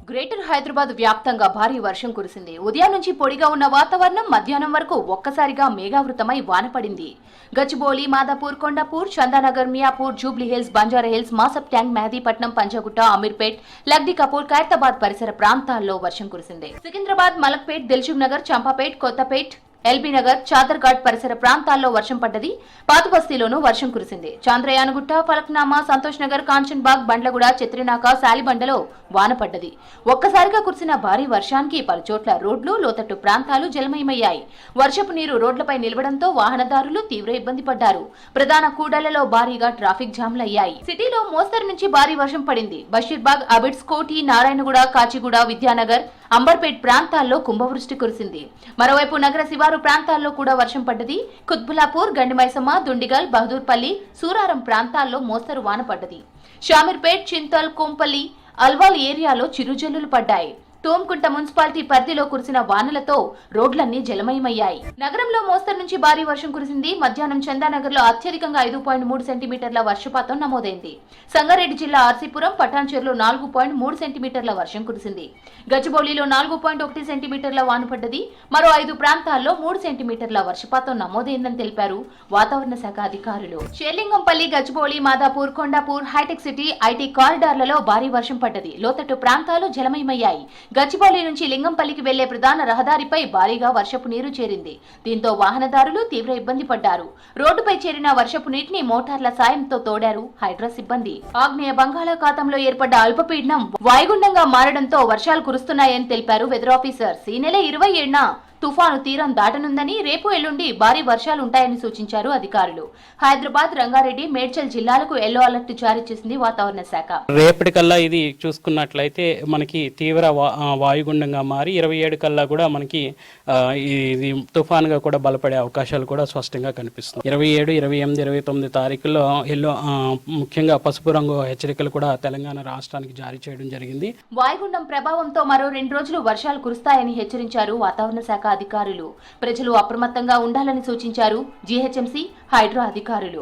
Greater Hyderabad వ్యాప్తంగా భారీ వర్షం కురిసింది. ఉదయం నుంచి పొడిగా ఉన్న వాతావరణం మధ్యాహ్నం వరకు ఒక్కసారిగా మేఘావృతమై వాన పడింది. గచ్చిబౌలి, మాదాపూర్, కొండాపూర్, చందానగర్, మియాపూర్, జూబ్లీ హిల్స్, బంజారా హిల్స్, మాసప్ ట్యాంక్, మెహదీపట్నం, పంజాగుట్ట, అమీర్పేట్, లగ్డీ కపూర్, ఖైరతాబాద్ పరిసర ప్రాంతాల్లో వర్షం కురిసింది. సికింద్రాబాద్, మలక్పేట్, దిల్సుఖ్ నగర్, చంపాపేట్, కొత్తపేట్, ఎల్బీ నగర్, చాదర్ఘాట్ పరిసర ప్రాంతాల్లో వర్షం పడ్డది. పాతబస్తీలోనూ వర్షం కురిసింది. చాంద్రయానగుట్ట, ఫలక్నామా, సంతోష్ నగర్, కాంచన్బాగ్, బండ్లగూడ, చిత్రినాక, శాలిబండలో వాన పడ్డది. ఒక్కసారిగా కురిసిన భారీ వర్షానికి పలుచోట్ల రోడ్లు, లోతట్టు ప్రాంతాలు జలమయమయ్యాయి. వర్షపు నీరు రోడ్లపై నిలవడంతో వాహనదారులు తీవ్ర ఇబ్బంది పడ్డారు. ప్రధాన కూడళ్లలో భారీగా ట్రాఫిక్ జామ్లయ్యాయి. సిటీలో మోస్తరు నుంచి భారీ వర్షం పడింది. బషీర్బాగ్, అబిడ్స్, కోటి, నారాయణగూడ, కాచిగూడ, విద్యానగర్, అంబర్పేట్ ప్రాంతాల్లో కుంభవృష్టి కురిసింది. మరోవైపు నగర శివారు ప్రాంతాల్లో కూడా వర్షం పడ్డది. కుత్బులాపూర్, గండిమైసమ్మ, దుండిగల్, బహదూర్పల్లి, సూరారం ప్రాంతాల్లో మోస్తరు వాన పడ్డది. షామీర్పేట్, చింతల్, కొంపల్లి, అల్వాల్ ఏరియాలో చిరుజల్లులు పడ్డాయి. తోంకుంట మున్సిపాలిటీ పరిధిలో కురిసిన వానలతో రోడ్లన్నీ జలమయమయ్యాయి. నగరంలో మోస్తరు నుంచి భారీ వర్షం కురిసింది. మధ్యాహ్నం చందానగర్ లో అత్యధికంగా 5.3 సెంటీమీటర్ల వర్షపాతం నమోదైంది. సంగారెడ్డి జిల్లా ఆర్సీపురం, పటాన్చెరులో 4.3 సెంటీమీటర్ల వర్షం కురిసింది. గచ్చిబౌలిలో 4.1 సెంటీమీటర్ల వాన పడ్డది. మరో 5 ప్రాంతాల్లో 3 సెంటీమీటర్ల వర్షపాతం నమోదైందని తెలిపారు వాతావరణ శాఖ అధికారులు. షేర్లింగంపల్లి, గచ్చిబౌలి, మాదాపూర్, కొండాపూర్, హైటెక్ సిటీ, ఐటీ కారిడార్లలో భారీ వర్షం పడ్డది. లోతట్టు ప్రాంతాలు జలమయమయ్యాయి. గచ్చిబౌలి నుంచి లింగంపల్లికి వెళ్లే ప్రధాన రహదారిపై భారీగా వర్షపు నీరు చేరింది. దీంతో వాహనదారులు తీవ్ర ఇబ్బంది పడ్డారు. రోడ్డుపై చేరిన వర్షపు నీటిని మోటార్ల సాయంతో తోడారు హైడ్రా సిబ్బంది. ఆగ్నేయ బంగాళాఖాతంలో ఏర్పడ్డ అల్పపీడనం వాయుగుండంగా మారడంతో వర్షాలు కురుస్తున్నాయని తెలిపారు వెదర్ ఆఫీసర్స్. ఈ నెల 27న తుఫాను తీరం దాటనుందని, రేపు ఎల్లుండి భారీ వర్షాలుంటాయని సూచించారు అధికారులు. హైదరాబాద్, రంగారెడ్డి, మేడ్చల్ జిల్లాలకు ఎల్లో అలర్ట్ జారీ చేసింది వాతావరణ శాఖ. రేపటికల్లా ఇది చూసుకున్నట్లయితే మనకి తీవ్ర వాయుగుండంగా మారి 27 కల్లా కూడా మనకి ఇది తుఫాన్గా కూడా బలపడే అవకాశాలు కూడా స్పష్టంగా కనిపిస్తుంది. 27, 28, 29 తారీఖుల్లో ఎల్లో ముఖ్యంగా పసుపు రంగు హెచ్చరికలు కూడా తెలంగాణ రాష్ట్రానికి జారీ చేయడం జరిగింది. వాయుగుండం ప్రభావంతో మరో 2 రోజులు వర్షాలు కురుస్తాయని హెచ్చరించారు వాతావరణ శాఖ అధికారులు. ప్రజలు అప్రమత్తంగా ఉండాలని సూచించారు జీహెచ్ఎంసీ, హైడ్రా అధికారులు.